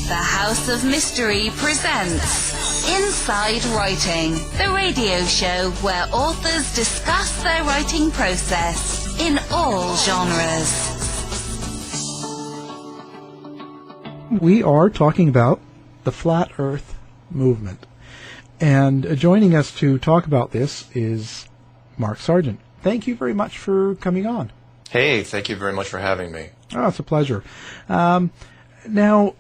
The House of Mystery presents Inside Writing, the radio show where authors discuss their writing process in all genres. We are talking about the Flat Earth movement. And joining us to talk about this is Mark Sargent. Thank you very much for coming on. Hey, thank you very much for having me. Oh, it's a pleasure. Now,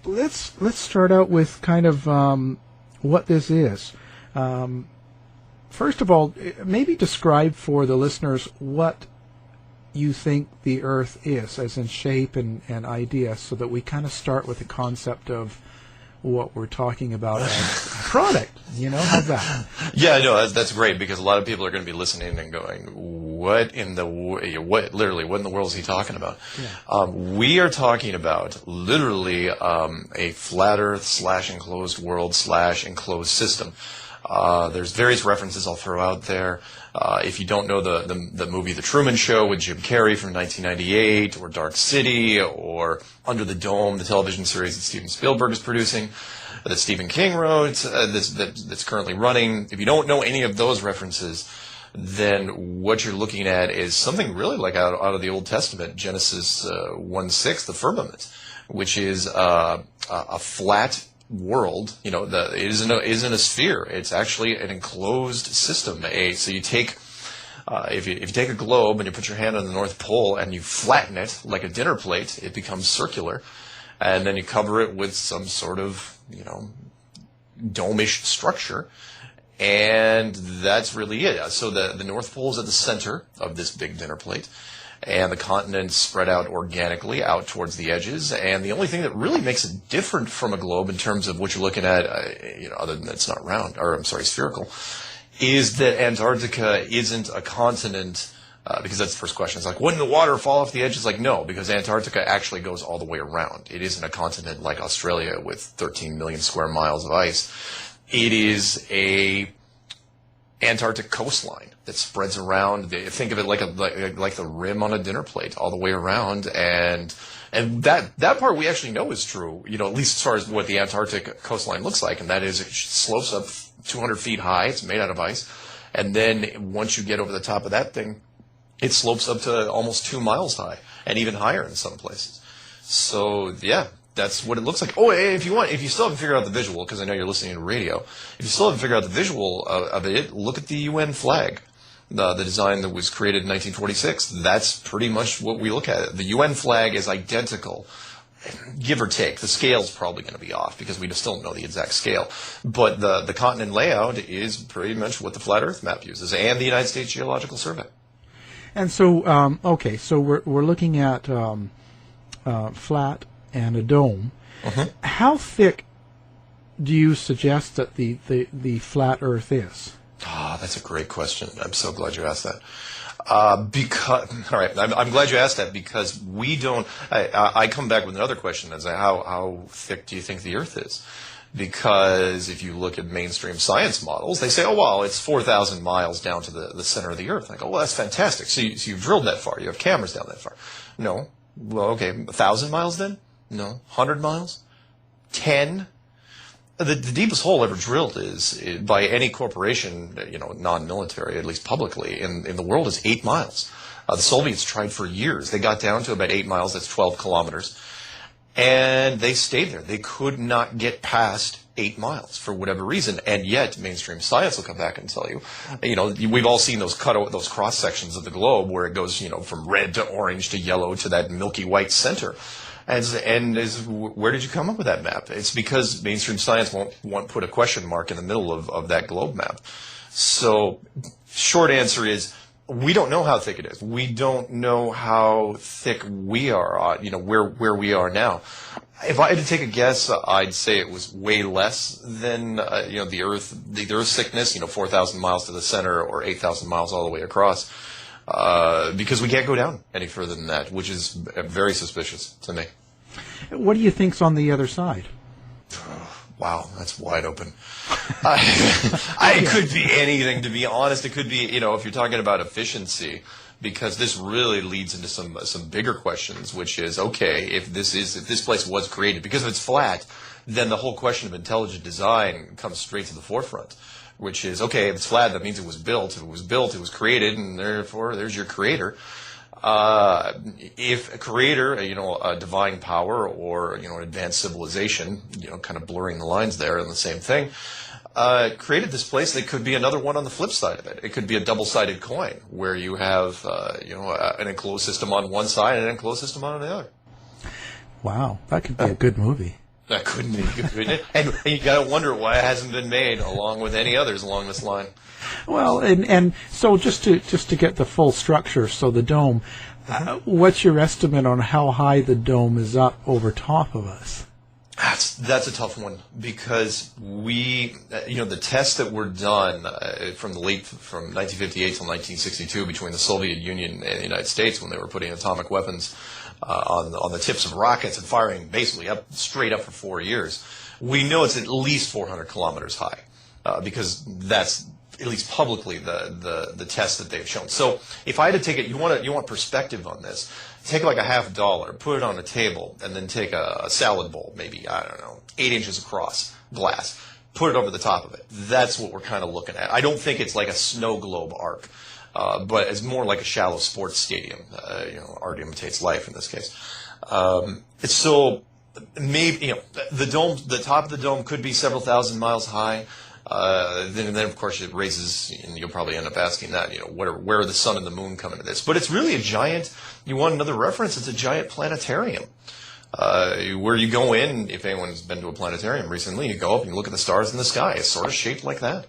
let's start out with kind of what this is. First of all, maybe describe for the listeners what you think the Earth is, as in shape and idea, so that we kind of start with the concept of what we're talking about as a product. You know, how's that? Yeah, no, that's great, because a lot of people are going to be listening and going, what in the world is he talking about? Yeah. We are talking about literally a flat Earth / enclosed world / enclosed system. There's various references I'll throw out there. If you don't know the movie The Truman Show with Jim Carrey from 1998, or Dark City, or Under the Dome, the television series that Steven Spielberg is producing, that Stephen King wrote, that's currently running. If you don't know any of those references, then what you're looking at is something really like out of the Old Testament, Genesis 1:6, the firmament, which is a flat world. You know, it isn't a sphere. It's actually an enclosed system. So you take if you take a globe and you put your hand on the North Pole and you flatten it like a dinner plate, it becomes circular, and then you cover it with some sort of dome-ish structure, and that's really it. So the North Pole is at the center of this big dinner plate, and the continents spread out organically out towards the edges. And the only thing that really makes it different from a globe in terms of what you're looking at, other than it's not round, or I'm sorry, spherical, is that Antarctica isn't a continent, because that's the first question. It's like, wouldn't the water fall off the edge? It's like, no, because Antarctica actually goes all the way around. It isn't a continent like Australia with 13 million square miles of ice. It is a Antarctic coastline that spreads around. Think of it like the rim on a dinner plate all the way around, and that part we actually know is true. At least as far as what the Antarctic coastline looks like, and that is it slopes up 200 feet high. It's made out of ice, and then once you get over the top of that thing, it slopes up to almost 2 miles high, and even higher in some places. So yeah. That's what it looks like. Oh, if you still haven't figured out the visual, because I know you're listening to radio, if you still haven't figured out the visual of it, look at the UN flag, the design that was created in 1946. That's pretty much what we look at. The UN flag is identical, give or take. The scale's probably going to be off, because we still don't know the exact scale. But the continent layout is pretty much what the Flat Earth map uses, and the United States Geological Survey. And so, so we're looking at flat and a dome. Uh-huh. How thick do you suggest that the flat Earth is? That's a great question. I'm so glad you asked that. I'm glad you asked that, because we don't. I come back with another question: is how thick do you think the Earth is? Because if you look at mainstream science models, they say, oh, well, it's 4,000 miles down to the center of the Earth. I go, well, that's fantastic. So you've drilled that far. You have cameras down that far. No. Well, okay, 1,000 miles then? No. 100 miles? 10? The deepest hole ever drilled is by any corporation, non-military, at least publicly, in the world, is 8 miles. The Soviets tried for years. They got down to about 8 miles. That's 12 kilometers. And they stayed there. They could not get past 8 miles for whatever reason. And yet, mainstream science will come back and tell you, we've all seen those cross sections of the globe where it goes, from red to orange to yellow to that milky white center. Where did you come up with that map? It's because mainstream science won't put a question mark in the middle of that globe map. So, short answer is, we don't know how thick it is. We don't know how thick we are, where we are now. If I had to take a guess, I'd say it was way less than, the Earth's thickness, 4,000 miles to the center or 8,000 miles all the way across. Because we can't go down any further than that, which is very suspicious to me. What do you think's on the other side? Wow, that's wide open. It could be anything, to be honest. It could be, if you're talking about efficiency, because this really leads into some bigger questions, which is, okay, if this place was created, because if it's flat, then the whole question of intelligent design comes straight to the forefront, which is, okay, if it's flat, that means it was built. If it was built, it was created, and therefore there's your creator. If a creator, a divine power, or an advanced civilization, kind of blurring the lines there and the same thing, created this place, that could be another one on the flip side of it. It could be a double-sided coin where you have, an enclosed system on one side and an enclosed system on the other. Wow, that could be a good movie. That couldn't be good. And you got to wonder why it hasn't been made along with any others along this line. Well, and so just to get the full structure, so the dome, what's your estimate on how high the dome is up over top of us? That's a tough one, because the tests that were done from 1958 till 1962 between the Soviet Union and the United States, when they were putting atomic weapons on the tips of rockets and firing basically straight up for 4 years, we know it's at least 400 kilometers high, because that's at least publicly the test that they've shown. So if I had to take it, you want perspective on this. Take like a $50, put it on a table, and then take a salad bowl, maybe, 8 inches across, glass, put it over the top of it. That's what we're kind of looking at. I don't think it's like a snow globe arc, but it's more like a shallow sports stadium. Art imitates life in this case. So maybe, the dome, the top of the dome could be several thousand miles high. Then of course it raises, and you'll probably end up asking that, where are the sun and the moon come into this? But it's really a giant, you want another reference, it's a giant planetarium. Where you go in, if anyone's been to a planetarium recently, you go up and you look at the stars in the sky. It's sort of shaped like that.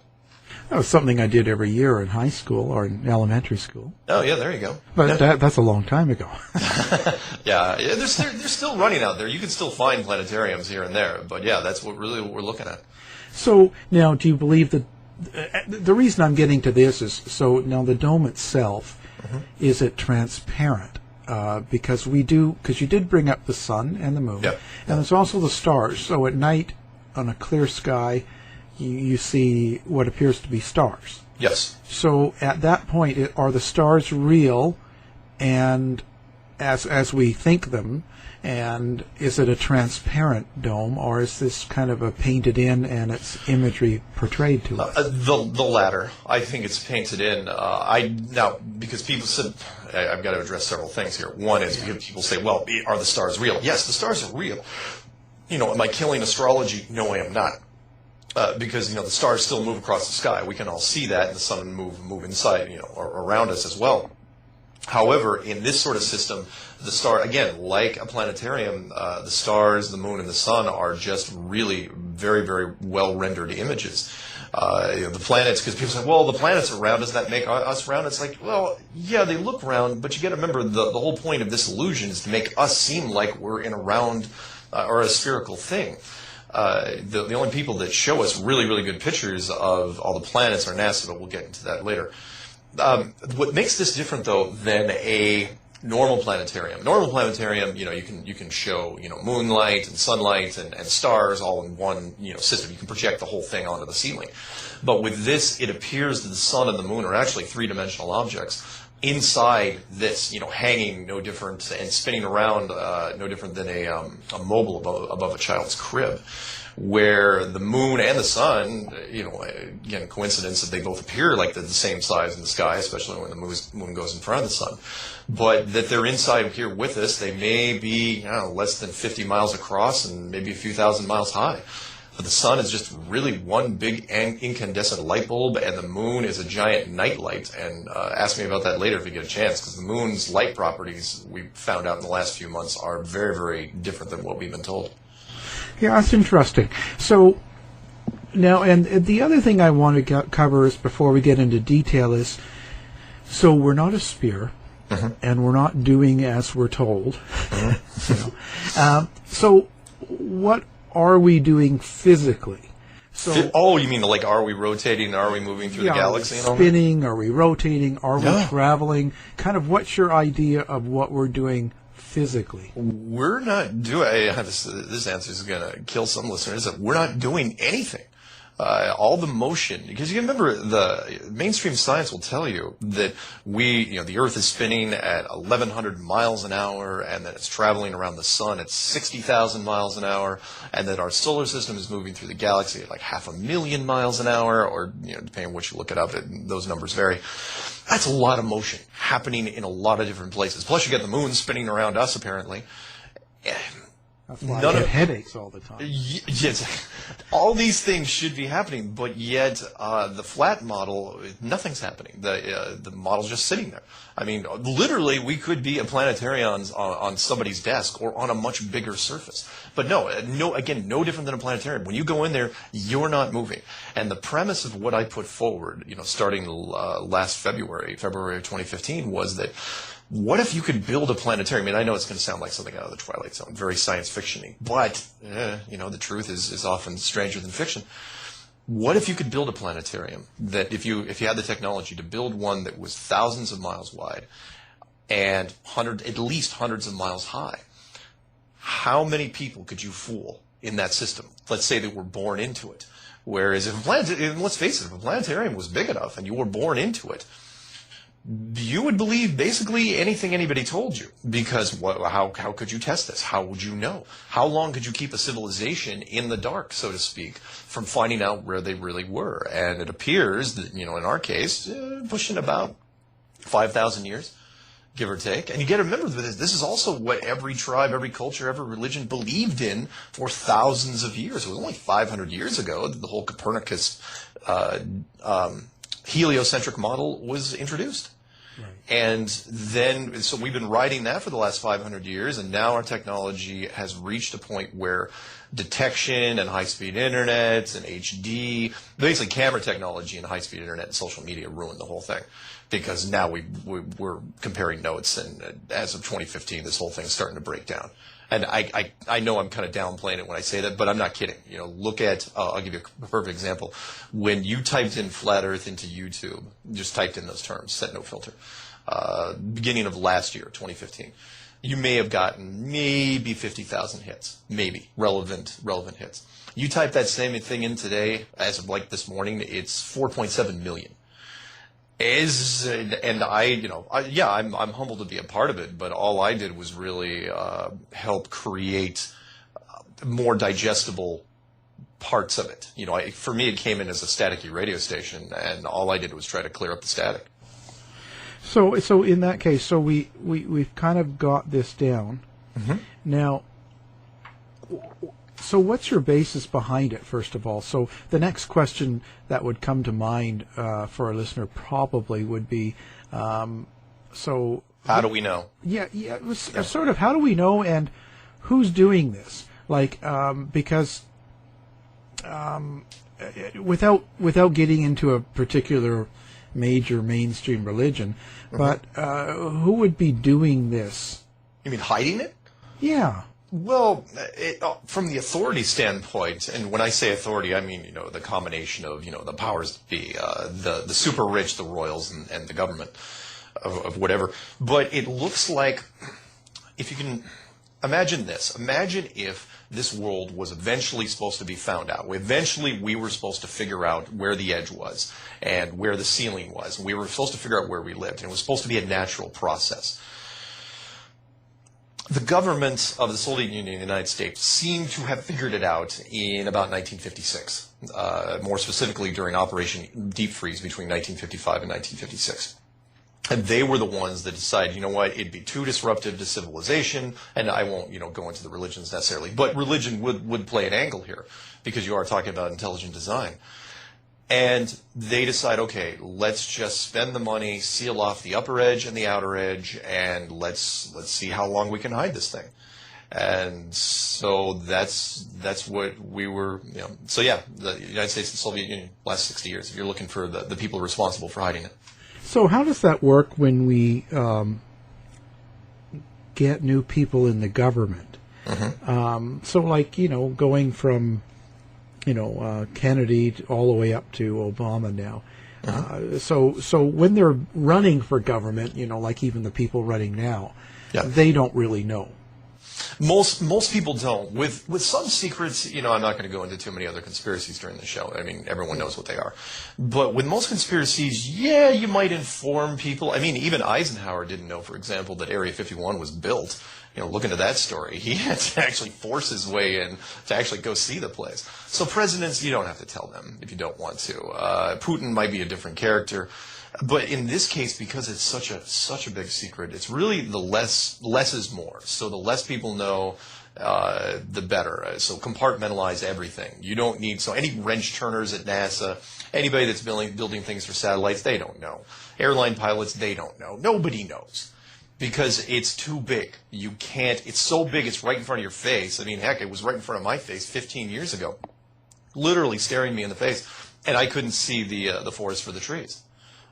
That was something I did every year in high school or in elementary school. Oh, yeah, there you go. But that's a long time ago. Yeah, they're still running out there. You can still find planetariums here and there. But yeah, that's what we're looking at. So now, do you believe that the reason I'm getting to this is, so now the dome itself, is it transparent? Because you did bring up the sun and the moon, and there's also the stars. So at night, on a clear sky, you see what appears to be stars. Yes. So at that point, are the stars real, and as we think them? And is it a transparent dome, or is this kind of a painted in and its imagery portrayed to us? The latter. I think it's painted in. Because people said, I've got to address several things here. One is because people say, well, are the stars real? Yes, the stars are real. Am I killing astrology? No, I am not. Because the stars still move across the sky. We can all see that, and the sun move inside, or around us as well. However, in this sort of system, the star, again, like a planetarium, the stars, the moon, and the sun are just really very, very well rendered images. The planets, because people say, well, the planets are round, does that make us round? It's like, well, yeah, they look round, but you got to remember the whole point of this illusion is to make us seem like we're in a round or a spherical thing. The only people that show us really, really good pictures of all the planets are NASA, but we'll get into that later. What makes this different, though, than a normal planetarium? Normal planetarium, you can show, moonlight and sunlight and stars all in one, system. You can project the whole thing onto the ceiling. But with this, it appears that the sun and the moon are actually three-dimensional objects inside this, hanging no different and spinning around no different than a mobile above a child's crib. Where the moon and the sun, again, coincidence that they both appear like they're the same size in the sky, especially when the moon goes in front of the sun. But that they're inside here with us, they may be less than 50 miles across and maybe a few thousand miles high. But the sun is just really one big incandescent light bulb, and the moon is a giant night light. And ask me about that later if you get a chance, because the moon's light properties, we found out in the last few months, are very, very different than what we've been told. Yeah, that's interesting. So now, and the other thing I want to cover is, before we get into detail, is, so we're not a sphere, and we're not doing as we're told. So what are we doing physically? So, you mean like, are we rotating? Are we moving through the galaxy? Are we spinning? Are we rotating? Are we traveling? Kind of, what's your idea of what we're doing physically? We're not doing, this answer is going to kill some listeners, that we're not doing anything. all the motion, because you remember the mainstream science will tell you that the Earth is spinning at 1,100 miles an hour, and that it's traveling around the sun at 60,000 miles an hour, and that our solar system is moving through the galaxy at like 500,000 miles an hour, or depending on which you look it up, those numbers vary. That's a lot of motion happening in a lot of different places. Plus, you get the moon spinning around us, apparently. That's why I get headaches all the time. Yes, all these things should be happening, but yet the flat model, nothing's happening. The model's just sitting there. I mean, literally, we could be a planetarium on somebody's desk or on a much bigger surface. But no, again, no different than a planetarium. When you go in there, you're not moving. And the premise of what I put forward, starting last February of 2015, was that what if you could build a planetarium? I mean, I know it's going to sound like something out of the Twilight Zone, very science fiction-y, but the truth is often stranger than fiction. What if you could build a planetarium that, if you had the technology to build one that was thousands of miles wide and at least hundreds of miles high? How many people could you fool in that system? Let's say they were born into it. Whereas let's face it, if a planetarium was big enough and you were born into it, you would believe basically anything anybody told you, because how could you test this? How would you know? How long could you keep a civilization in the dark, so to speak, from finding out where they really were? And it appears that, in our case, pushing about 5,000 years, give or take. And you got to remember that this is also what every tribe, every culture, every religion believed in for thousands of years. It was only 500 years ago that the whole Copernicus heliocentric model was introduced. Right. And then, so we've been riding that for the last 500 years, and now our technology has reached a point where detection and high-speed internet and HD, basically camera technology and high-speed internet and social media ruined the whole thing. Because now we're comparing notes, and as of 2015, this whole thing's starting to break down. And I know I'm kind of downplaying it when I say that, but I'm not kidding. Look at, I'll give you a perfect example. When you typed in flat Earth into YouTube, just typed in those terms, set no filter, beginning of last year, 2015, you may have gotten maybe 50,000 hits, maybe relevant hits. You type that same thing in today, as of like this morning, it's 4.7 million. I'm humbled to be a part of it, but all I did was really help create more digestible parts of it. For me, it came in as a staticky radio station, and all I did was try to clear up the static. So in that case, we've kind of got this down. Mm-hmm. Now, so what's your basis behind it, first of all? So the next question that would come to mind for a listener probably would be, so... How do we know? Yeah, it was sort of, how do we know, and who's doing this? Like, because without getting into a particular major mainstream religion, mm-hmm. but who would be doing this? You mean hiding it? Yeah. Well, from the authority standpoint, and when I say authority, I mean, the combination of, the powers that be, the super rich, the royals, and the government of whatever. But it looks like, if you can imagine this, imagine if this world was eventually supposed to be found out. Eventually, we were supposed to figure out where the edge was and where the ceiling was. We were supposed to figure out where we lived, and it was supposed to be a natural process. The government of the Soviet Union and the United States seemed to have figured it out in about 1956, more specifically during Operation Deep Freeze between 1955 and 1956. And they were the ones that decided, it'd be too disruptive to civilization, and I won't, go into the religions necessarily, but religion would play an angle here, because you are talking about intelligent design. And they decide, okay, let's just spend the money, seal off the upper edge and the outer edge, and let's see how long we can hide this thing. And so that's what we were, So yeah, the United States and Soviet Union, last 60 years, if you're looking for the people responsible for hiding it. So how does that work when we get new people in the government? Mm-hmm. So like, going from... Kennedy all the way up to Obama now. Uh-huh. So when they're running for government, like even the people running now, yeah. They don't really know. Most people don't. With some secrets, I'm not going to go into too many other conspiracies during the show. I mean, everyone knows what they are. But with most conspiracies, yeah, you might inform people. I mean, even Eisenhower didn't know, for example, that Area 51 was built. Look into that story. He had to actually force his way in to actually go see the place. So presidents, you don't have to tell them if you don't want to. Putin might be a different character. But in this case, because it's such a big secret, it's really the less is more. So the less people know, the better. So compartmentalize everything. You don't need, so any wrench turners at NASA, anybody that's building things for satellites, they don't know. Airline pilots, they don't know. Nobody knows. Because it's too big. You can't, it's so big it's right in front of your face. I mean, heck, it was right in front of my face 15 years ago. Literally staring me in the face. And I couldn't see the forest for the trees.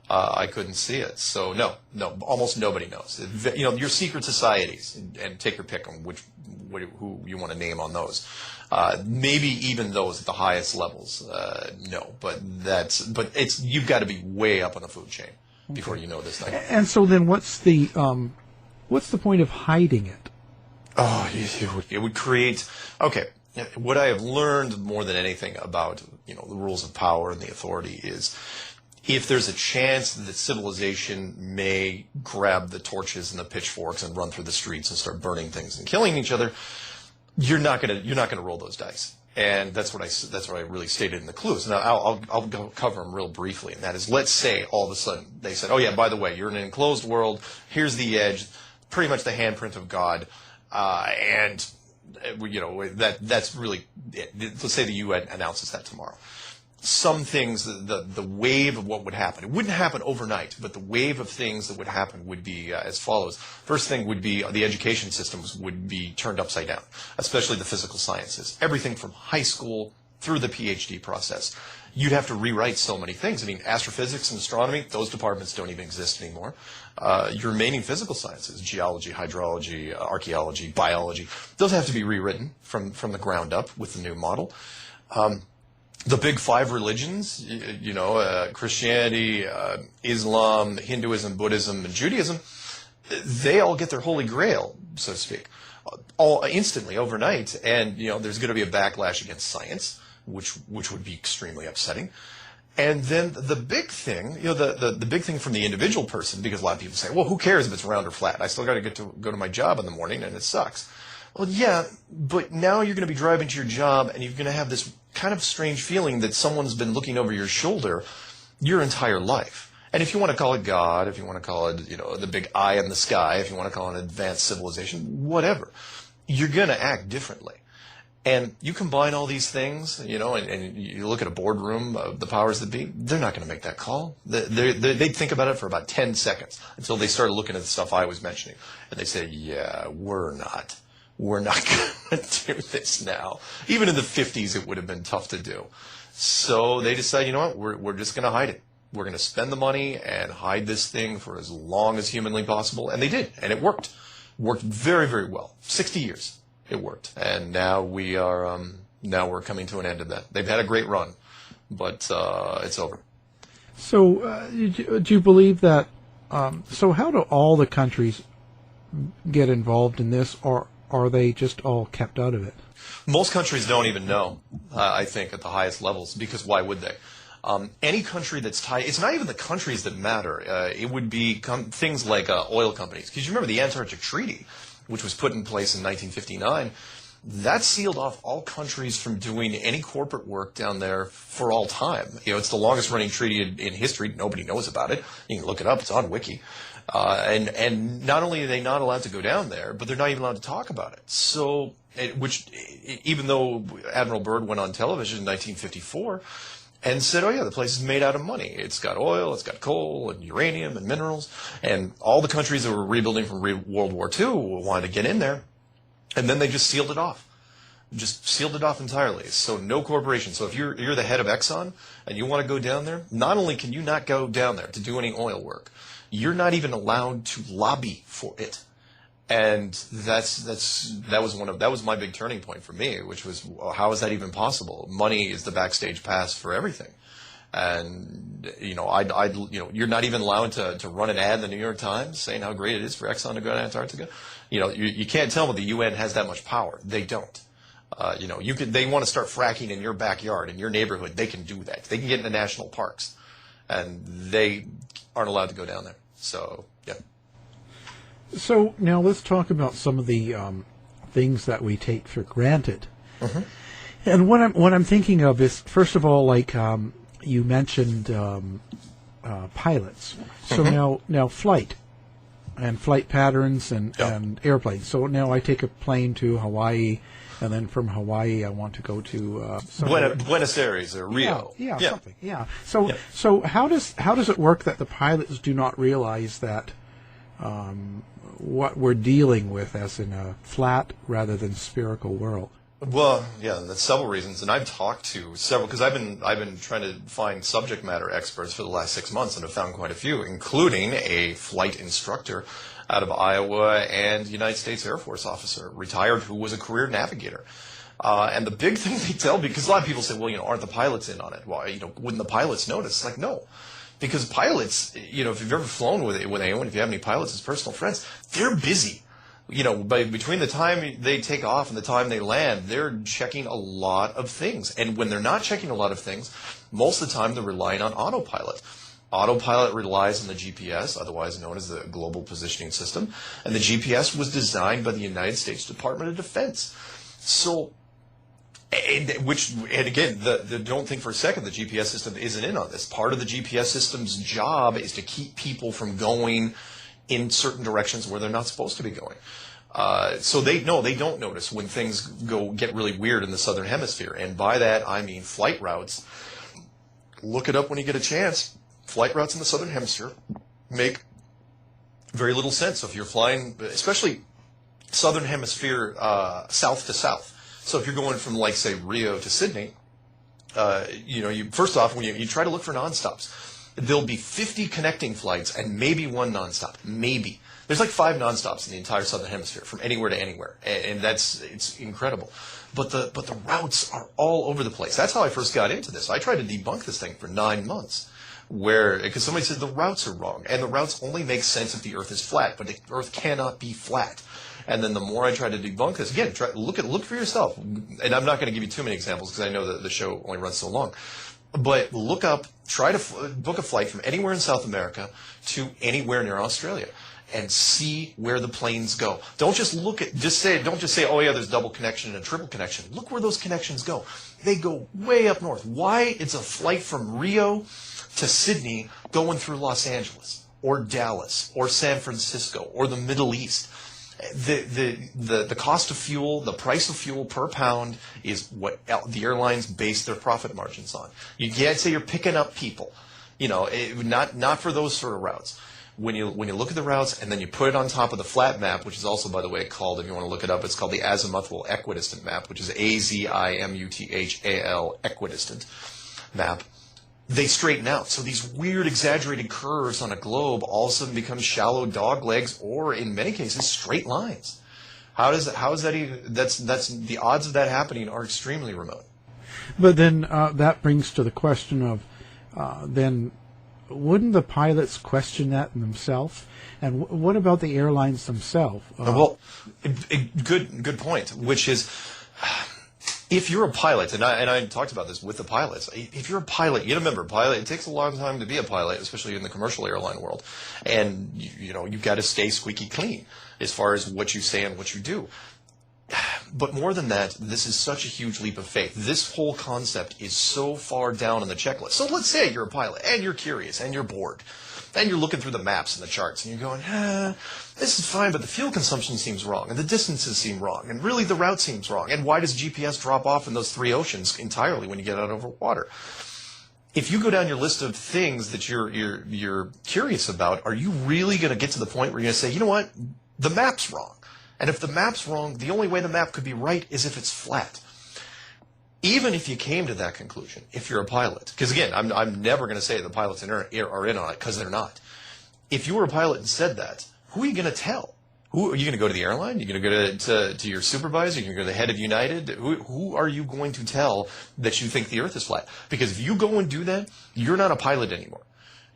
I couldn't see it. So no, almost nobody knows. Your secret societies, and take your pick on who you want to name on those. Maybe even those at the highest levels. No, but you've got to be way up on the food chain before you know this thing. And so then what's the point of hiding it? Oh, it would create, okay, what I have learned more than anything about, the rules of power and the authority is if there's a chance that civilization may grab the torches and the pitchforks and run through the streets and start burning things and killing each other, you're not gonna roll those dice. And that's what I really stated in the clues. Now I'll cover them real briefly, and that is, let's say all of a sudden they said, oh yeah, by the way, you're in an enclosed world. Here's the edge, pretty much the handprint of God, and that's really it. Let's say the UN announces that tomorrow. Some things, the wave of what would happen, it wouldn't happen overnight, but the wave of things that would happen would be as follows. First thing would be the education systems would be turned upside down, especially the physical sciences. Everything from high school through the PhD process. You'd have to rewrite so many things. I mean, astrophysics and astronomy, those departments don't even exist anymore. Your remaining physical sciences, geology, hydrology, archaeology, biology, those have to be rewritten from the ground up with the new model. The big five religions, Christianity, Islam, Hinduism, Buddhism, and Judaism, they all get their holy grail, so to speak, all instantly, overnight. And, there's going to be a backlash against science, which would be extremely upsetting. And then the big thing, the big thing from the individual person, because a lot of people say, well, who cares if it's round or flat? I still got to go to my job in the morning, and it sucks. Well, yeah, but now you're going to be driving to your job, and you're going to have this kind of strange feeling that someone's been looking over your shoulder your entire life. And if you want to call it God, if you want to call it, the big eye in the sky, if you want to call it advanced civilization, whatever, you're going to act differently. And you combine all these things, and you look at a boardroom of the powers that be, they're not going to make that call. They'd think about it for about 10 seconds until they started looking at the stuff I was mentioning. And they say, yeah, we're not going to do this now. Even in the 50s, it would have been tough to do. So they decided, you know what, we're just going to hide it. We're going to spend the money and hide this thing for as long as humanly possible. And they did, and it worked. Worked very, very well. 60 years. It worked. And now we're coming to an end of that. They've had a great run, but it's over. So do you believe that, so how do all the countries get involved in this, or are they just all kept out of it? Most countries don't even know, I think, at the highest levels, because why would they? Any country that's tied, it's not even the countries that matter. It would be things like oil companies. Because you remember the Antarctic Treaty, which was put in place in 1959, that sealed off all countries from doing any corporate work down there for all time. It's the longest running treaty in history. Nobody knows about it. You can look it up. It's on Wiki. And not only are they not allowed to go down there, but they're not even allowed to talk about it. So, even though Admiral Byrd went on television in 1954 and said, oh yeah, the place is made out of money. It's got oil, it's got coal and uranium and minerals. And all the countries that were rebuilding from World War II wanted to get in there. And then they just sealed it off. Just sealed it off entirely. So no corporation. So if you're the head of Exxon and you want to go down there, not only can you not go down there to do any oil work, you're not even allowed to lobby for it. And that was my big turning point for me, which was, well, how is that even possible? Money is the backstage pass for everything. And, you're not even allowed to run an ad in the New York Times saying how great it is for Exxon to go to Antarctica. You can't tell me the UN has that much power. They don't. They want to start fracking in your backyard, in your neighborhood. They can do that. They can get into national parks, and they aren't allowed to go down there. So, yeah. So now let's talk about some of the things that we take for granted. Mm-hmm. And what I'm thinking of is, first of all, like you mentioned pilots. So now flight and flight patterns and airplanes. So now I take a plane to Hawaii, and then from Hawaii I want to go to Buenos Aires or Rio. Yeah, something. Yeah. So how does it work that the pilots do not realize that what we're dealing with as in a flat rather than spherical world? Well, yeah, that's several reasons, and I've talked to several because I've been trying to find subject matter experts for the last 6 months, and have found quite a few, including a flight instructor out of Iowa and United States Air Force officer, retired, who was a career navigator. And the big thing they tell me, because a lot of people say, well, aren't the pilots in on it? Well, wouldn't the pilots notice? It's like, no. Because pilots, if you've ever flown with anyone, if you have any pilots as personal friends, they're busy. Between the time they take off and the time they land, they're checking a lot of things. And when they're not checking a lot of things, most of the time they're relying on autopilot. Autopilot relies on the GPS, otherwise known as the Global Positioning System. And the GPS was designed by the United States Department of Defense. So, and again, don't think for a second the GPS system isn't in on this. Part of the GPS system's job is to keep people from going in certain directions where they're not supposed to be going. So they don't notice when things get really weird in the southern hemisphere. And by that, I mean flight routes. Look it up when you get a chance. Flight routes in the southern hemisphere make very little sense. So if you're flying, especially southern hemisphere south to south. So if you're going from, like, say, Rio to Sydney, first off, when you try to look for nonstops, there'll be 50 connecting flights and maybe one nonstop. Maybe. There's like 5 nonstops in the entire southern hemisphere, from anywhere to anywhere, and it's incredible. But the routes are all over the place. That's how I first got into this. I tried to debunk this thing for 9 months, because somebody said the routes are wrong, and the routes only make sense if the Earth is flat, but the Earth cannot be flat. And then the more I try to debunk this, again, look for yourself. And I'm not going to give you too many examples because I know that the show only runs so long. But look up, try to book a flight from anywhere in South America to anywhere near Australia, and see where the planes go. Don't just say, oh yeah, there's double connection and a triple connection. Look where those connections go. They go way up north. Why? It's a flight from Rio to Sydney going through Los Angeles or Dallas or San Francisco or the Middle East. The cost of fuel, the price of fuel per pound is what the airlines base their profit margins on. You can't say you're picking up people, not for those sort of routes. When you look at the routes and then you put it on top of the flat map, which is also, by the way, called, if you want to look it up, it's called the azimuthal equidistant map, which is AZIMUTHAL equidistant map. They straighten out. So these weird exaggerated curves on a globe all of a sudden become shallow dog legs, or in many cases straight lines. How is that even, that's the odds of that happening are extremely remote. But then that brings to the question of then wouldn't the pilots question that themselves? And what about the airlines themselves? Good point, which is, if you're a pilot, and I talked about this with the pilots, if you're a pilot, you remember, it takes a long time to be a pilot, especially in the commercial airline world. And, you've got to stay squeaky clean as far as what you say and what you do. But more than that, this is such a huge leap of faith. This whole concept is so far down on the checklist. So let's say you're a pilot, and you're curious, and you're bored, and you're looking through the maps and the charts, and you're going, this is fine, but the fuel consumption seems wrong, and the distances seem wrong, and really the route seems wrong, and why does GPS drop off in those 3 oceans entirely when you get out over water? If you go down your list of things that you're curious about, are you really going to get to the point where you're going to say, you know what, the map's wrong? And if the map's wrong, the only way the map could be right is if it's flat. Even if you came to that conclusion, if you're a pilot, because again, I'm never going to say the pilots are in on it, because they're not. If you were a pilot and said that, who are you going to tell? Who are you going to go to the airline? You're going to go to your supervisor? You're going to go to the head of United? Who are you going to tell that you think the Earth is flat? Because if you go and do that, you're not a pilot anymore.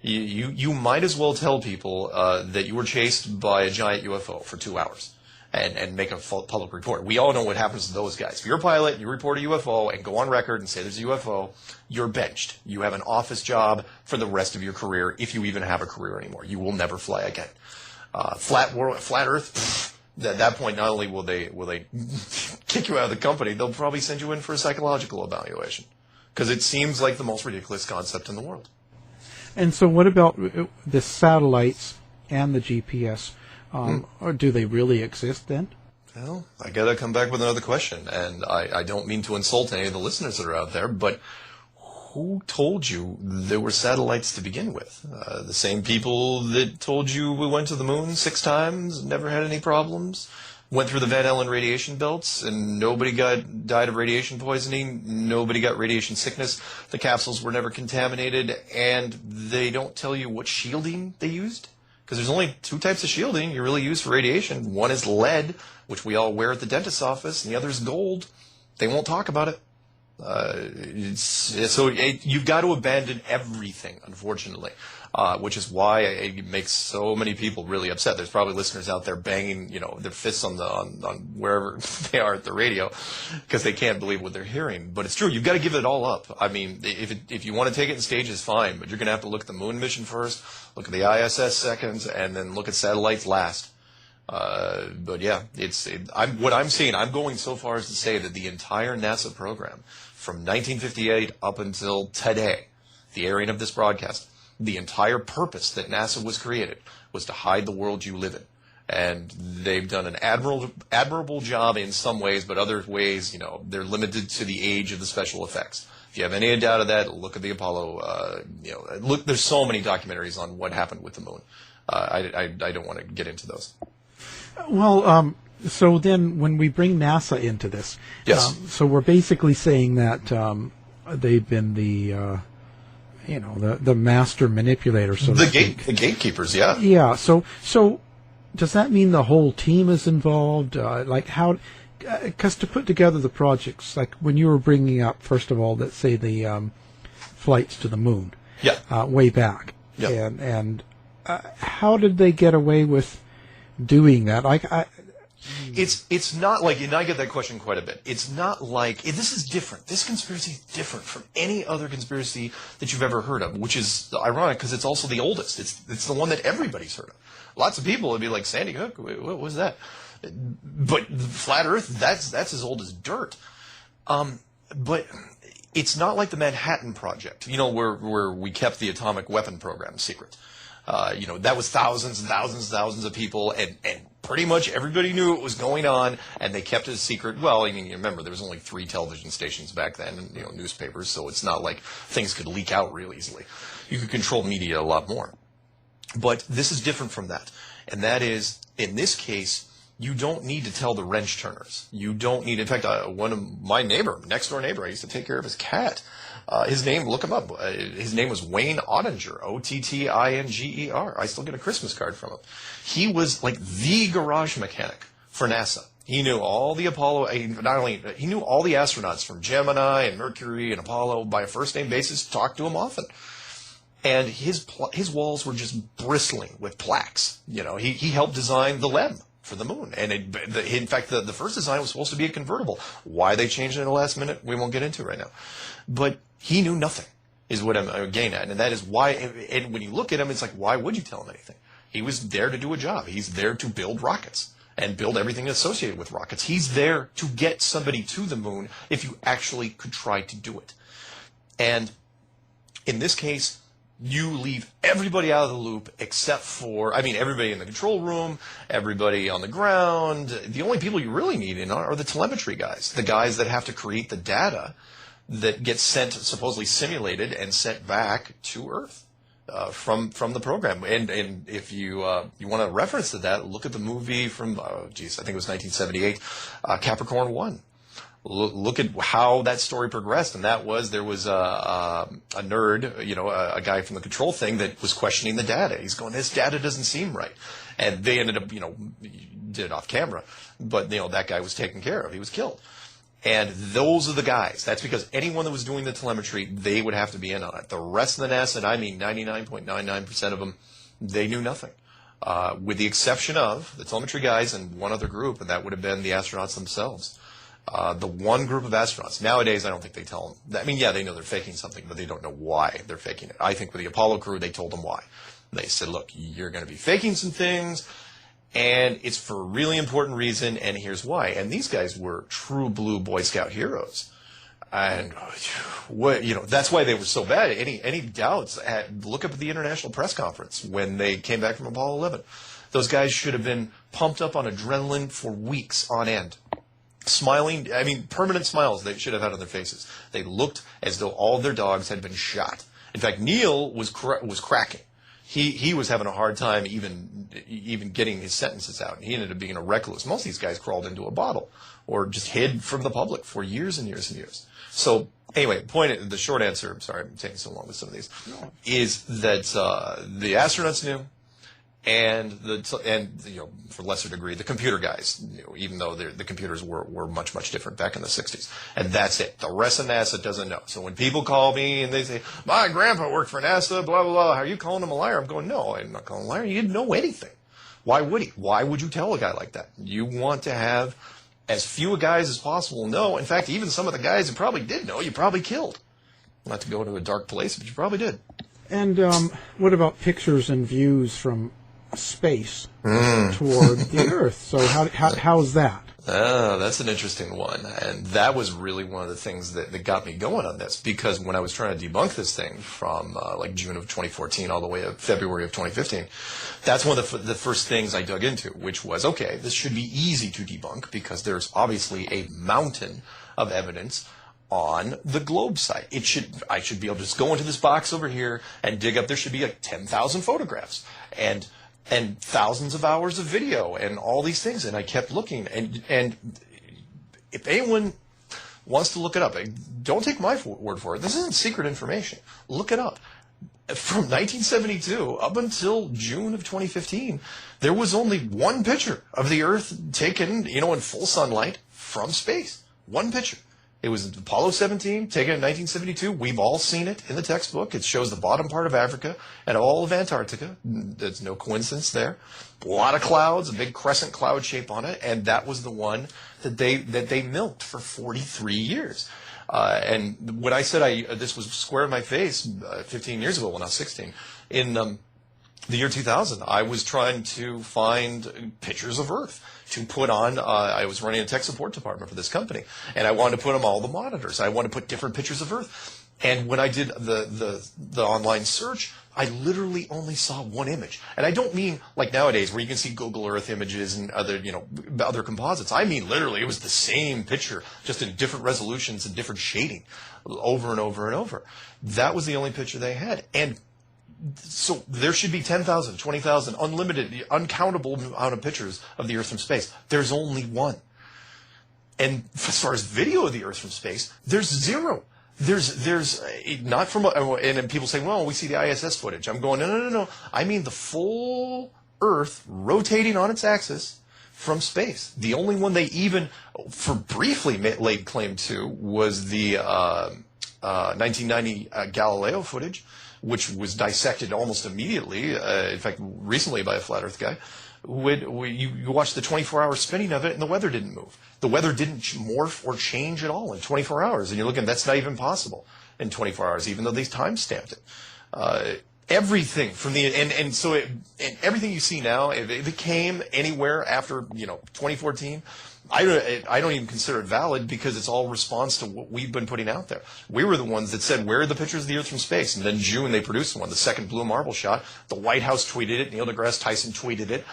You might as well tell people that you were chased by a giant UFO for 2 hours and make a public report. We all know what happens to those guys. If you're a pilot and you report a UFO and go on record and say there's a UFO, you're benched. You have an office job for the rest of your career, if you even have a career anymore. You will never fly again. Flat Earth. At that point, not only will they kick you out of the company, they'll probably send you in for a psychological evaluation because it seems like the most ridiculous concept in the world. And so, what about the satellites and the GPS? Or do they really exist then? Well, I got to come back with another question, and I don't mean to insult any of the listeners that are out there, but who told you there were satellites to begin with? The same people that told you we went to the moon 6 times, never had any problems, went through the Van Allen radiation belts, and nobody died of radiation poisoning, nobody got radiation sickness, the capsules were never contaminated, and they don't tell you what shielding they used? Because there's only 2 types of shielding you really use for radiation. One is lead, which we all wear at the dentist's office, and the other is gold. They won't talk about it. You've got to abandon everything, unfortunately, which is why it makes so many people really upset. There's probably listeners out there banging, their fists on wherever they are at the radio because they can't believe what they're hearing. But it's true. You've got to give it all up. I mean, if you want to take it in stages, fine, but you're going to have to look at the moon mission first, look at the ISS second, and then look at satellites last. But yeah, what I'm seeing. I'm going so far as to say that the entire NASA program, from 1958 up until today, the airing of this broadcast, the entire purpose that NASA was created was to hide the world you live in. And they've done an admirable job in some ways, but other ways, they're limited to the age of the special effects. If you have any doubt of that, look at the Apollo. There's so many documentaries on what happened with the moon. I don't want to get into those. Well, so then when we bring NASA into this, yes. So we're basically saying that they've been the master manipulator, so to speak. The gatekeepers, yeah. Yeah. So does that mean the whole team is involved? Because to put together the projects, like when you were bringing up, first of all, let's say the flights to the moon, way back, and how did they get away with doing that? It's not like, and I get that question quite a bit. It's not like, this is different. This conspiracy is different from any other conspiracy that you've ever heard of, which is ironic because it's also the oldest. It's the one that everybody's heard of. Lots of people would be like, Sandy Hook, what was that? But Flat Earth, that's as old as dirt. But it's not like the Manhattan Project, where we kept the atomic weapon program secret. That was thousands and thousands and thousands of people, and pretty much everybody knew what was going on, and they kept it a secret. Well, I mean, you remember, there was only 3 television stations back then, and, newspapers, so it's not like things could leak out real easily. You could control media a lot more. But this is different from that, and that is, in this case, you don't need to tell the wrench turners. You don't need, in fact, one of my next door neighbor, I used to take care of his cat. His name, look him up. His name was Wayne Ottinger, Ottinger. I still get a Christmas card from him. He was like the garage mechanic for NASA. He knew all the he knew all the astronauts from Gemini and Mercury and Apollo by a first name basis, talked to him often. And his walls were just bristling with plaques. He helped design the LEM for the moon. And in fact, the first design was supposed to be a convertible. Why they changed it at the last minute, we won't get into right now. But he knew nothing, is what I'm getting at. And that is why, and when you look at him, it's like, why would you tell him anything? He was there to do a job. He's there to build rockets and build everything associated with rockets. He's there to get somebody to the moon if you actually could try to do it. And in this case, you leave everybody out of the loop except for, everybody in the control room, everybody on the ground. The only people you really need in are the telemetry guys, the guys that have to create the data that gets supposedly simulated and sent back to Earth from the program. And if you want a reference to that, look at the movie from, I think it was 1978, Capricorn 1. Look at how that story progressed, and there was a nerd, a guy from the control thing that was questioning the data. He's going, this data doesn't seem right, and they ended up, did it off camera, but that guy was taken care of. He was killed, and those are the guys. That's because anyone that was doing the telemetry, they would have to be in on it. The rest of the NASA, and I mean 99.99% of them, they knew nothing, with the exception of the telemetry guys and one other group, and that would have been the astronauts themselves. The one group of astronauts. Nowadays, I don't think they tell them. I mean, yeah, they know they're faking something, but they don't know why they're faking it. I think with the Apollo crew, they told them why. They said, look, you're going to be faking some things, and it's for a really important reason, and here's why. And these guys were true blue Boy Scout heroes. And that's why they were so bad. Any doubts, look up at the International Press Conference when they came back from Apollo 11. Those guys should have been pumped up on adrenaline for weeks on end. Smiling, permanent smiles they should have had on their faces. They looked as though all their dogs had been shot. In fact, Neil was cracking. He was having a hard time even getting his sentences out. He ended up being a recluse. Most of these guys crawled into a bottle or just hid from the public for years and years and years. So anyway, the short answer, I'm sorry I'm taking so long with some of these, is that the astronauts knew. And for lesser degree, the computer guys knew, even though the computers were much, much different back in the 60s. And that's it. The rest of NASA doesn't know. So when people call me and they say, my grandpa worked for NASA, blah, blah, blah, are you calling him a liar? I'm going, no, I'm not calling him a liar. He didn't know anything. Why would he? Why would you tell a guy like that? You want to have as few guys as possible know. In fact, even some of the guys who probably did know, you probably killed. Not to go to a dark place, but you probably did. And what about pictures and views from space toward the Earth? So how's that? Oh, that's an interesting one. And that was really one of the things that got me going on this, because when I was trying to debunk this thing from June of 2014 all the way to February of 2015, that's one of the first things I dug into, which was, okay, this should be easy to debunk because there's obviously a mountain of evidence on the globe site. I should be able to just go into this box over here and dig up. There should be 10,000 photographs and thousands of hours of video and all these things. And I kept looking. And if anyone wants to look it up, don't take my word for it. This isn't secret information. Look it up. From 1972 up until June of 2015, there was only one picture of the Earth taken, in full sunlight from space. One picture. It was Apollo 17, taken in 1972. We've all seen it in the textbook. It shows the bottom part of Africa and all of Antarctica. There's no coincidence there. A lot of clouds, a big crescent cloud shape on it, and that was the one that they milked for 43 years. And when I said this was square in my face 15 years ago, well, not 16, in the year 2000, I was trying to find pictures of Earth to put on. I was running a tech support department for this company, and I wanted to put on all the monitors. I wanted to put different pictures of Earth. And when I did the online search, I literally only saw one image. And I don't mean like nowadays where you can see Google Earth images and other composites. I mean literally it was the same picture, just in different resolutions and different shading over and over and over. That was the only picture they had. And so there should be 10,000, 20,000, unlimited, uncountable amount of pictures of the Earth from space. There's only one. And as far as video of the Earth from space, there's zero. There's not from, and then people say, well, we see the ISS footage. I'm going, no. I mean the full Earth rotating on its axis from space. The only one they even, for briefly laid claim to was the 1990 Galileo footage, which was dissected almost immediately, in fact, recently by a flat Earth guy. You watched the 24-hour spinning of it, and the weather didn't move. The weather didn't morph or change at all in 24 hours. And you're looking, that's not even possible in 24 hours, even though they time-stamped it. Everything from everything you see now, if it came anywhere after 2014, I don't even consider it valid because it's all response to what we've been putting out there. We were the ones that said, where are the pictures of the Earth from space? And then June, they produced one, the second blue marble shot. The White House tweeted it. Neil deGrasse Tyson tweeted it.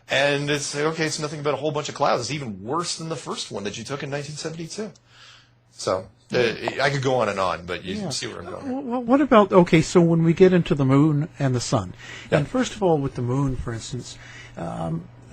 And it's, okay, it's nothing but a whole bunch of clouds. It's even worse than the first one that you took in 1972. So I could go on, but you see where I'm going. Well, what about, so when we get into the moon and the sun, and first of all, with the moon, for instance,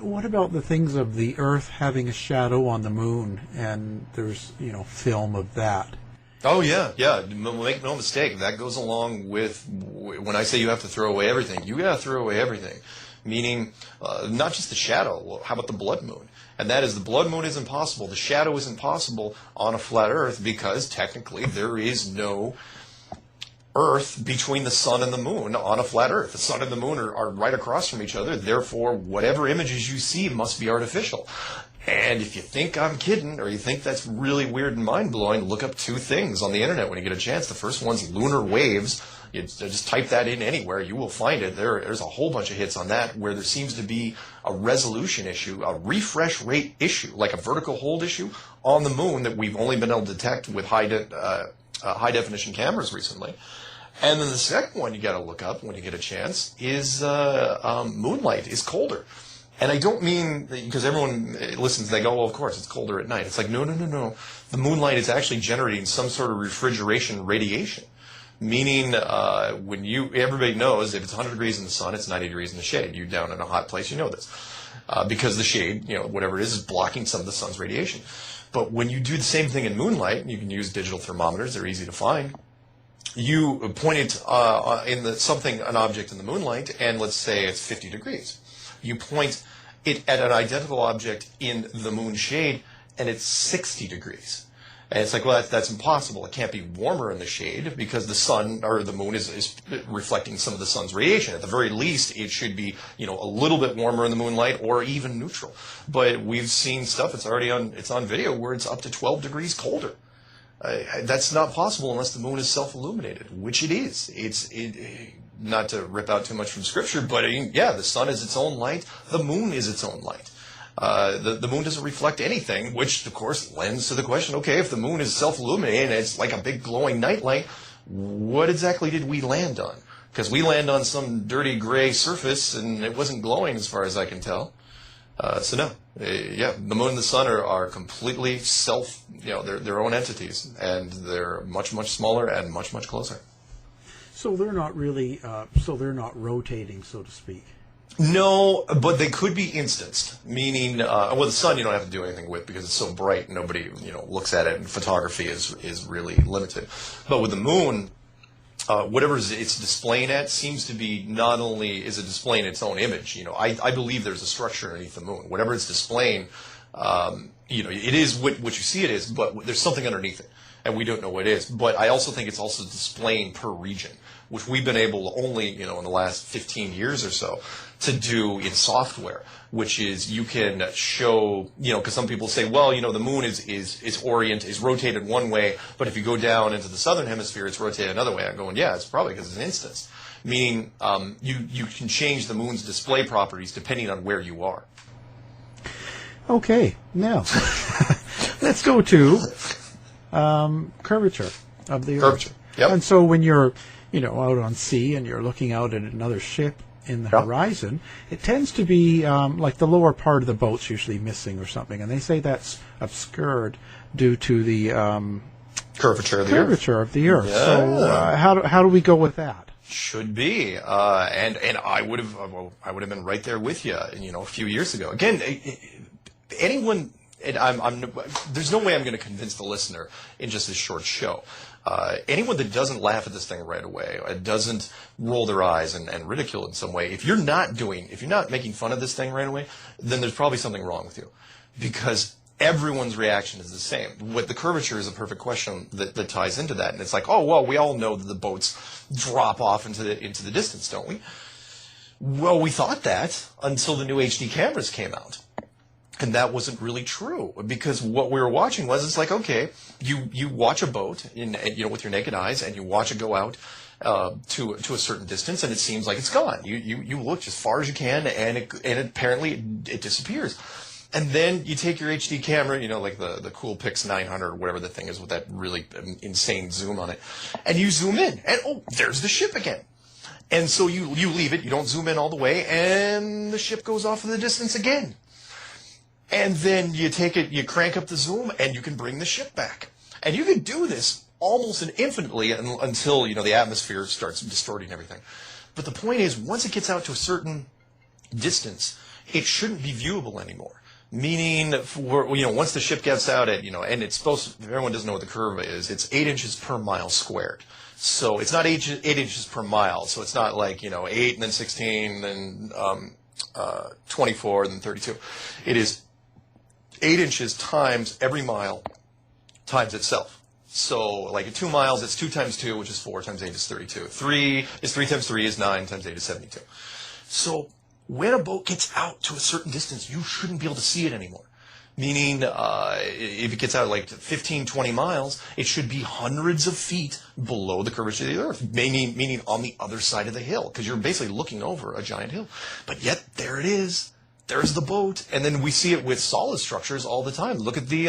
what about the things of the Earth having a shadow on the moon, and there's, film of that? Oh, yeah. Make no mistake. That goes along with when I say you have to throw away everything. You got to throw away everything. Meaning, not just the shadow. Well, how about the blood moon? And that is, the blood moon isn't possible. The shadow isn't possible on a flat Earth because technically there is no Earth between the sun and the moon on a flat Earth. The sun and the moon are right across from each other. Therefore, whatever images you see must be artificial. And if you think I'm kidding, or you think that's really weird and mind-blowing, look up two things on the internet when you get a chance. The first one's lunar waves. You just type that in anywhere, you will find it. There's a whole bunch of hits on that where there seems to be a resolution issue, a refresh rate issue, like a vertical hold issue on the moon that we've only been able to detect with high-definition cameras recently. And then the second one you got to look up when you get a chance is moonlight is colder. And I don't mean, because everyone listens, they go, well, of course, it's colder at night. It's like, no. The moonlight is actually generating some sort of refrigeration radiation. Meaning, everybody knows if it's 100 degrees in the sun, it's 90 degrees in the shade. You down in a hot place, you know this. Because the shade, whatever it is blocking some of the sun's radiation. But when you do the same thing in moonlight, you can use digital thermometers, they're easy to find. You point it an object in the moonlight, and let's say it's 50 degrees. You point it at an identical object in the moon shade, and it's 60 degrees. And it's like, well, that's impossible. It can't be warmer in the shade because the sun or the moon is reflecting some of the sun's radiation. At the very least, it should be, a little bit warmer in the moonlight or even neutral. But we've seen stuff, it's on video where it's up to 12 degrees colder. That's not possible unless the moon is self-illuminated, which it is. Not to rip out too much from Scripture, but the sun is its own light. The moon is its own light. The moon doesn't reflect anything, which, of course, lends to the question, okay, if the moon is self-illuminated and it's like a big glowing nightlight, what exactly did we land on? Because we land on some dirty gray surface, and it wasn't glowing as far as I can tell. The moon and the sun are completely they're their own entities, and they're much, much smaller and much, much closer. So they're not really, they're not rotating, so to speak. No, but they could be instanced, meaning, the sun you don't have to do anything with because it's so bright, nobody, looks at it, and photography is really limited. But with the moon, whatever it's displaying at seems to be not only is it displaying its own image, I believe there's a structure underneath the moon. Whatever it's displaying, it is what you see it is, but there's something underneath it, and we don't know what it is. But I also think it's also displaying per region, which we've been able to only, in the last 15 years or so, to do in software, which is you can show, because some people say, well, the moon is rotated one way, but if you go down into the southern hemisphere, it's rotated another way. I'm going, yeah, it's probably because it's an instance. Meaning, you can change the moon's display properties depending on where you are. Okay, now, let's go to curvature of the Earth. Curvature, yep. And so when you're, out on sea and you're looking out at another ship in the horizon, it tends to be like the lower part of the boat's usually missing or something, and they say that's obscured due to the curvature of the Earth. Yeah. So how do we go with that? Should be, and I would have been right there with you, a few years ago. Again, anyone. And there's no way I'm going to convince the listener in just this short show. Anyone that doesn't laugh at this thing right away, doesn't roll their eyes and ridicule it in some way, if you're not making fun of this thing right away, then there's probably something wrong with you. Because everyone's reaction is the same. What the curvature is a perfect question that ties into that. And it's like, oh, well, we all know that the boats drop off into the distance, don't we? Well, we thought that until the new HD cameras came out. And that wasn't really true, because what we were watching was, it's like, okay, you watch a boat with your naked eyes, and you watch it go out to a certain distance, and it seems like it's gone. You look as far as you can, and apparently it disappears. And then you take your HD camera, like the Cool Pix 900 or whatever the thing is with that really insane zoom on it, and you zoom in, and oh, there's the ship again. And so you leave it, you don't zoom in all the way, and the ship goes off in the distance again. And then you take it, you crank up the zoom, and you can bring the ship back. And you can do this almost infinitely until, the atmosphere starts distorting everything. But the point is, once it gets out to a certain distance, it shouldn't be viewable anymore. Meaning, once the ship gets out at, and it's supposed to, if everyone doesn't know what the curve is, it's 8 inches per mile squared. So it's not 8 inches per mile. So it's not like, 8 and then 16 and then 24 and then 32. It is 8 inches times every mile times itself. So like at 2 miles, it's 2 times 2, which is 4 times 8 is 32. 3 is 3 times 3 is 9 times 8 is 72. So when a boat gets out to a certain distance, you shouldn't be able to see it anymore. Meaning, if it gets out like 15, 20 miles, it should be hundreds of feet below the curvature of the earth, meaning on the other side of the hill, because you're basically looking over a giant hill. But yet, there it is. There's the boat. And then we see it with solid structures all the time. Look at the,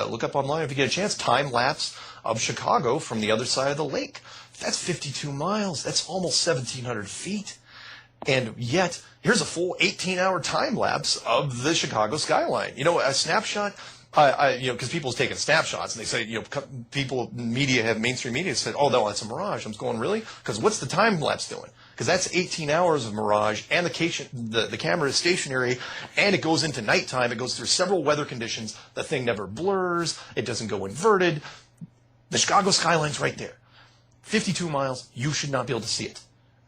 look up online if you get a chance, time lapse of Chicago from the other side of the lake. That's 52 miles. That's almost 1,700 feet. And yet, here's a full 18-hour time lapse of the Chicago skyline. A snapshot, because people's taking snapshots, and they say, mainstream media said, oh, no, that's a mirage. I'm going, really? Because what's the time lapse doing? Because that's 18 hours of mirage, and the camera is stationary, and it goes into nighttime. It goes through several weather conditions. The thing never blurs. It doesn't go inverted. The Chicago skyline's right there. 52 miles. You should not be able to see it.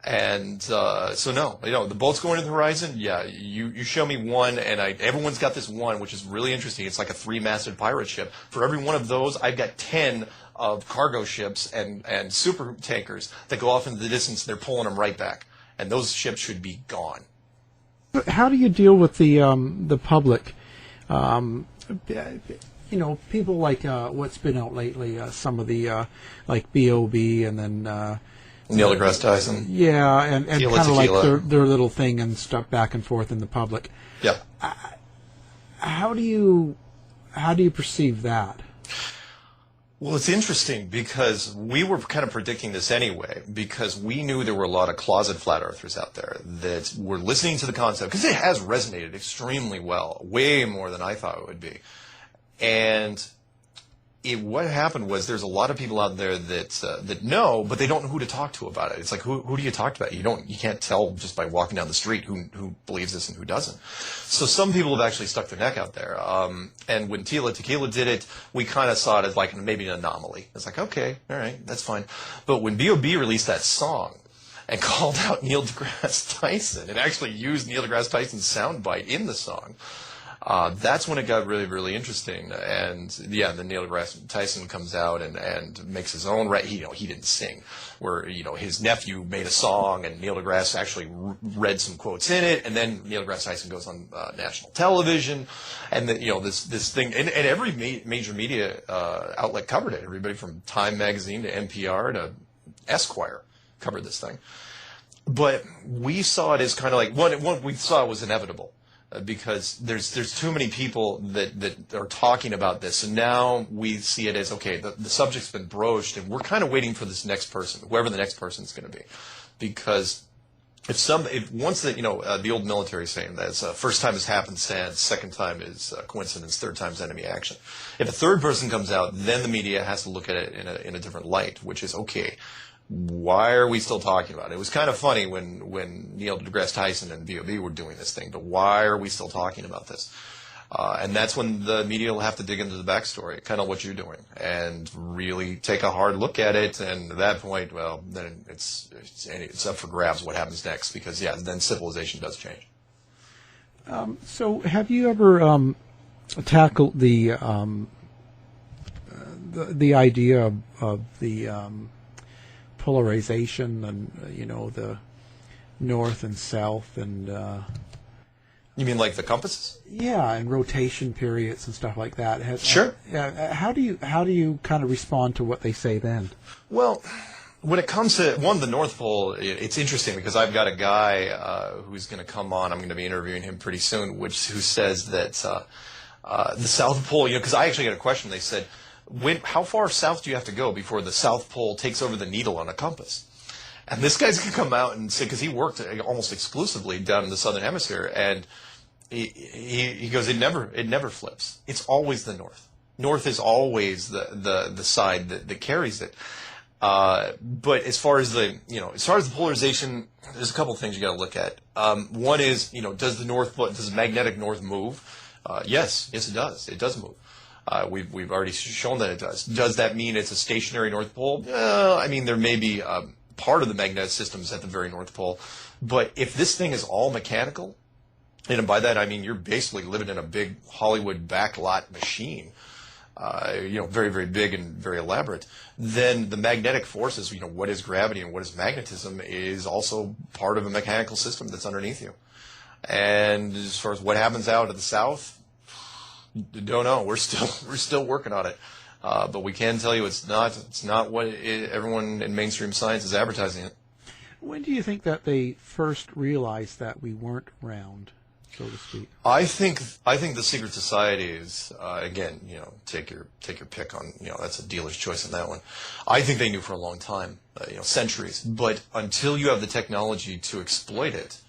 And so no, the boat's going to the horizon. Yeah, you show me one, and everyone's got this one, which is really interesting. It's like a 3-masted pirate ship. For every one of those, I've got 10 of cargo ships and super tankers that go off into the distance. They're pulling them right back, and those ships should be gone. How do you deal with the public? People like what's been out lately. Some of the like B.O.B. and then. Neil deGrasse Tyson. Yeah, and kind of like their little thing and stuff back and forth in the public. Yeah. How do you perceive that? Well, it's interesting because we were kind of predicting this anyway, because we knew there were a lot of closet flat earthers out there that were listening to the concept, because it has resonated extremely well, way more than I thought it would be. And what happened was there's a lot of people out there that know, but they don't know who to talk to about it. It's like, who do you talk to about it? You can't tell just by walking down the street who believes this and who doesn't. So some people have actually stuck their neck out there. And when Tequila did it, we kind of saw it as like maybe an anomaly. It's like, okay, all right, that's fine. But when B.O.B. released that song and called out Neil deGrasse Tyson and actually used Neil deGrasse Tyson's soundbite in the song, that's when it got really, really interesting. And yeah, then Neil deGrasse Tyson comes out and makes his own. He didn't sing. Where his nephew made a song, and Neil deGrasse actually read some quotes in it. And then Neil deGrasse Tyson goes on national television, and then this thing, and every major media outlet covered it. Everybody from Time magazine to NPR to Esquire covered this thing. But we saw it as kind of like what we saw was inevitable. Because there's too many people that are talking about this, and now we see it as, okay, the subject's been broached, and we're kind of waiting for this next person, whoever the next person is going to be, because if once the old military saying that first time is happenstance, second time is coincidence, third time is enemy action. If a third person comes out, then the media has to look at it in a different light, which is, okay, why are we still talking about it? It was kind of funny when Neil deGrasse Tyson and B.O.B. were doing this thing, but why are we still talking about this? And that's when the media will have to dig into the backstory, kind of what you're doing, and really take a hard look at it. And at that point, well, then it's up for grabs what happens next, because then civilization does change. So have you ever tackled the idea of the polarization and the north and south and you mean like the compasses? Yeah, and rotation periods and stuff like that. Sure. How do you kind of respond to what they say then? Well, when it comes to the North Pole, it's interesting because I've got a guy who's going to come on. I'm going to be interviewing him pretty soon, who says that the South Pole. Because I actually got a question. They said, how far south do you have to go before the South Pole takes over the needle on a compass? And this guy's going to come out and say, because he worked almost exclusively down in the Southern Hemisphere, and he goes, it never flips. It's always the north. North is always the side that carries it. But as far as the polarization, there's a couple of things you got to look at. One is, does the magnetic north move? Yes, it does. It does move. We've already shown that it does. Does that mean it's a stationary North Pole? I mean, there may be part of the magnetic systems at the very North Pole, but if this thing is all mechanical, and by that I mean you're basically living in a big Hollywood backlot machine, very, very big and very elaborate, then the magnetic forces, what is gravity and what is magnetism, is also part of a mechanical system that's underneath you. And as far as what happens out of the south, don't know. We're still working on it, but we can tell you it's not what everyone in mainstream science is advertising it. When do you think that they first realized that we weren't round, so to speak? I think the secret societies, again, take your pick on, that's a dealer's choice on that one. I think they knew for a long time, centuries. But until you have the technology to exploit it,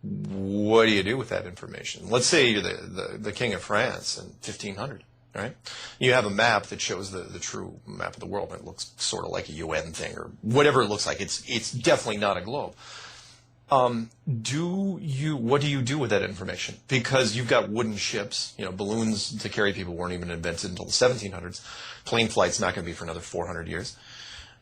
what do you do with that information? Let's say you're the king of France in 1500, right? You have a map that shows the true map of the world, and it looks sort of like a UN thing or whatever it looks like. It's definitely not a globe. What do you do with that information? Because you've got wooden ships, balloons to carry people weren't even invented until the 1700s. Plane flight's not going to be for another 400 years.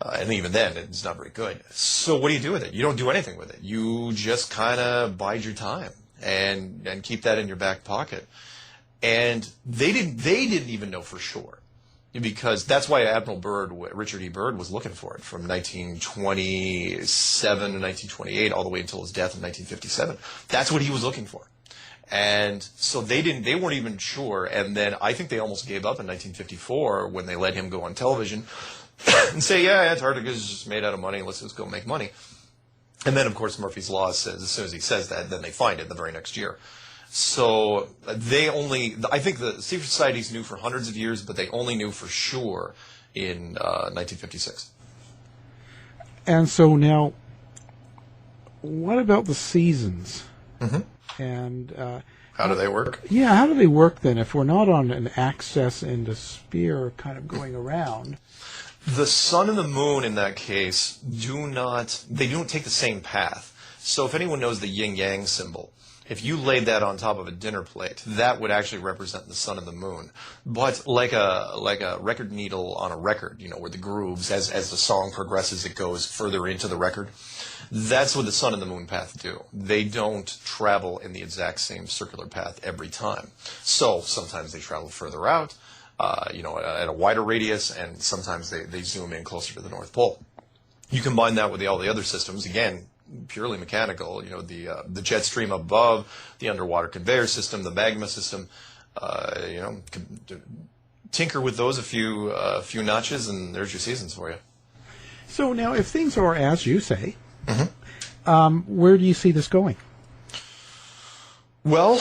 And even then, it's not very good. So what do you do with it? You don't do anything with it. You just kind of bide your time and keep that in your back pocket. And they didn't even know for sure, because that's why Admiral Byrd, Richard E. Byrd, was looking for it from 1927 to 1928 all the way until his death in 1957. That's what he was looking for. And so they weren't even sure. And then I think they almost gave up in 1954 when they let him go on television and say, yeah, Antarctica is just made out of money. Let's just go make money. And then, of course, Murphy's Law says, as soon as he says that, then they find it the very next year. So I think the secret societies knew for hundreds of years, but they only knew for sure in 1956. And so now, what about the seasons? Mm-hmm. And how do they work? Yeah, how do they work then if we're not on an axis and a sphere kind of going around? The sun and the moon in that case don't take the same path. So if anyone knows the yin-yang symbol, if you laid that on top of a dinner plate, that would actually represent the sun and the moon. But like a record needle on a record, where the grooves, as the song progresses, it goes further into the record. That's what the sun and the moon path do. They don't travel in the exact same circular path every time. So sometimes they travel further out, at a wider radius, and sometimes they zoom in closer to the North Pole. You combine that with all the other systems, again, purely mechanical, the jet stream above, the underwater conveyor system, the magma system, tinker with those a few notches, and there's your seasons for you. So now, if things are as you say, mm-hmm. Where do you see this going? Well,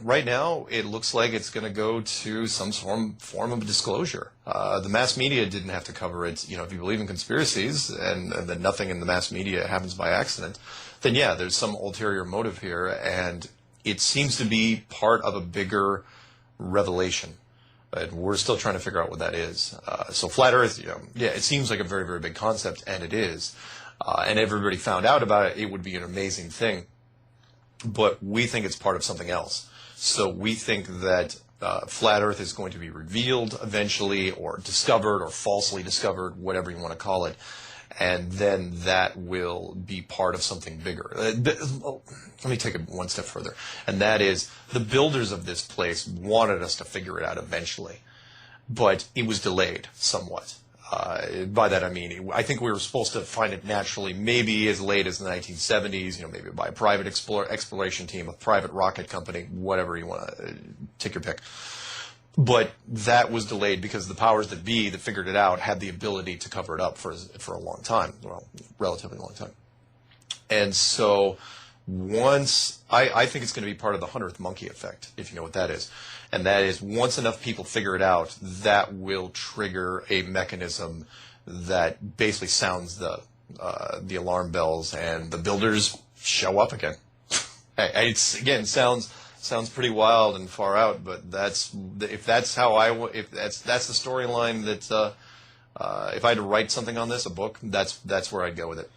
right now, it looks like it's going to go to some form of disclosure. The mass media didn't have to cover it. If you believe in conspiracies and that nothing in the mass media happens by accident, then yeah, there's some ulterior motive here, and it seems to be part of a bigger revelation. And we're still trying to figure out what that is. So flat Earth, it seems like a very, very big concept, and it is. And everybody found out about it, it would be an amazing thing. But we think it's part of something else. So we think that flat Earth is going to be revealed eventually, or discovered, or falsely discovered, whatever you want to call it. And then that will be part of something bigger. Let me take it one step further. And that is, the builders of this place wanted us to figure it out eventually. But it was delayed somewhat. By that I mean, I think we were supposed to find it naturally, maybe as late as the 1970s, maybe by a private exploration team, a private rocket company, whatever you want to take your pick. But that was delayed because the powers that be that figured it out had the ability to cover it up for a long time, relatively long time. And so once, I think it's going to be part of the 100th monkey effect, if you know what that is. And that is, once enough people figure it out, that will trigger a mechanism that basically sounds the alarm bells, and the builders show up again. It's, again, sounds pretty wild and far out, but that's the storyline that If I had to write something on this, a book, that's where I'd go with it.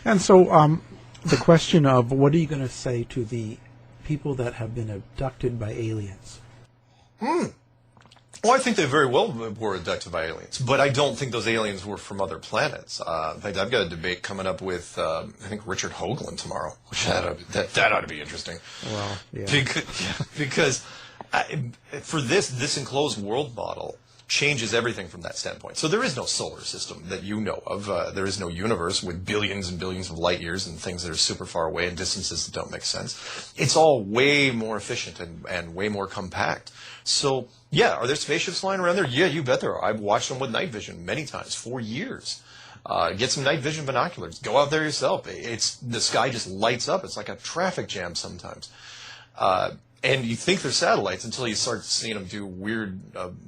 And so the question of what are you going to say to the people that have been abducted by aliens? Well, I think they very well were abducted by aliens, but I don't think those aliens were from other planets. In fact, I've got a debate coming up with, I think, Richard Hoagland tomorrow, which that ought to be interesting. Well, yeah. Because for this enclosed world model changes everything from that standpoint. So there is no solar system that you know of. There is no universe with billions and billions of light years and things that are super far away and distances that don't make sense. It's all way more efficient and way more compact. So, yeah, are there spaceships flying around there? Yeah, you bet there are. I've watched them with night vision many times, for years. Get some night vision binoculars. Go out there yourself. The sky just lights up. It's like a traffic jam sometimes. And you think they're satellites until you start seeing them do weird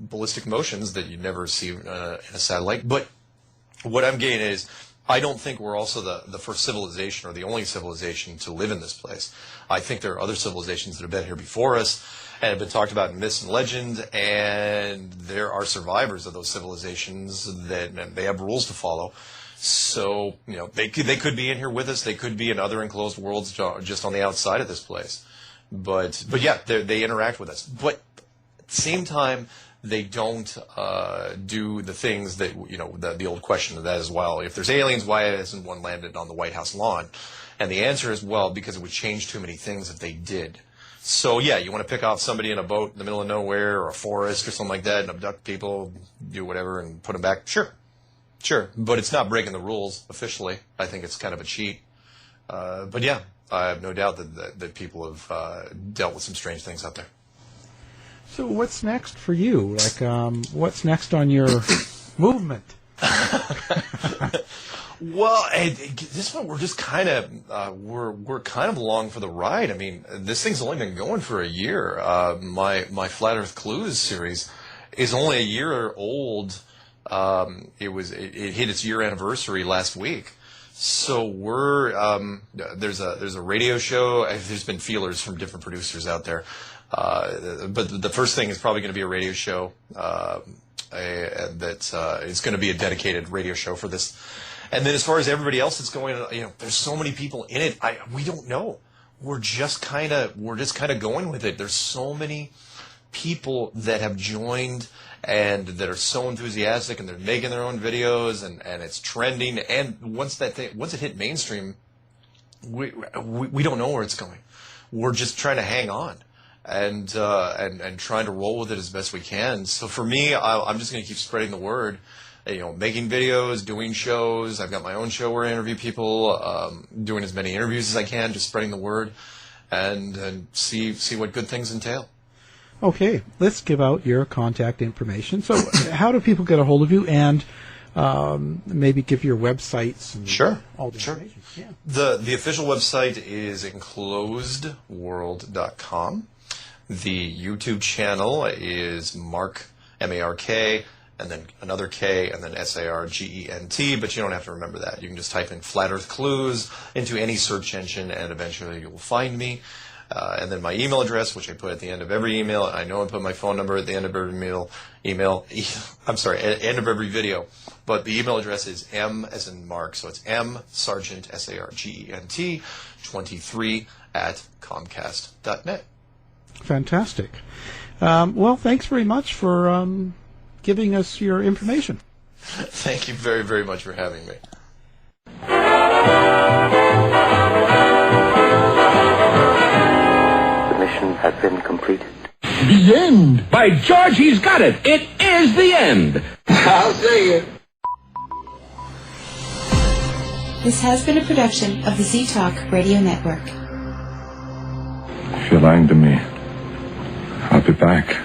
ballistic motions that you never see in a satellite. But what I'm getting is, I don't think we're also the first civilization or the only civilization to live in this place. I think there are other civilizations that have been here before us and have been talked about in myths and legend, and there are survivors of those civilizations that they have rules to follow. So, they could be in here with us. They could be in other enclosed worlds just on the outside of this place. But yeah, they interact with us. But at the same time, they don't do the things that, the old question of that as well. If there's aliens, why hasn't one landed on the White House lawn? And the answer is, well, because it would change too many things if they did. So yeah, you want to pick off somebody in a boat in the middle of nowhere or a forest or something like that and abduct people, do whatever, and put them back? Sure. But it's not breaking the rules officially. I think it's kind of a cheat. But yeah, I have no doubt that people have dealt with some strange things out there. So what's next for you? What's next on your movement? Well, at this point, we're just kind of we're kind of along for the ride. I mean, this thing's only been going for a year. My Flat Earth Clues series is only a year old. It hit its year anniversary last week. So there's a radio show. There's been feelers from different producers out there, but the first thing is probably going to be a radio show. It's going to be a dedicated radio show for this. And then as far as everybody else that's going, there's so many people in it. We don't know. We're just kind of going with it. There's so many people that have joined and that are so enthusiastic, and they're making their own videos, and it's trending. And once it hit mainstream, we don't know where it's going. We're just trying to hang on and trying to roll with it as best we can. So for me, I'm just going to keep spreading the word. Making videos, doing shows. I've got my own show where I interview people, doing as many interviews as I can, just spreading the word, and see what good things entail. Okay, let's give out your contact information. So how do people get a hold of you, and maybe give your websites and all the information? Yeah. The official website is enclosedworld.com. The YouTube channel is Mark, M-A-R-K, and then another K, and then S-A-R-G-E-N-T, but you don't have to remember that. You can just type in Flat Earth Clues into any search engine, and eventually you will find me. And then my email address, which I put at the end of every email. I know I put my phone number at the end of every end of every video. But the email address is M as in Mark, so it's M Sargent, S-A-R-G-E-N-T, 23 at Comcast.net. Fantastic. Well, thanks very much for giving us your information. Thank you very, very much for having me. The mission has been completed. The end! By George, he's got it! It is the end! I'll say it. This has been a production of the Z-Talk Radio Network. If you're lying to me, I'll be back.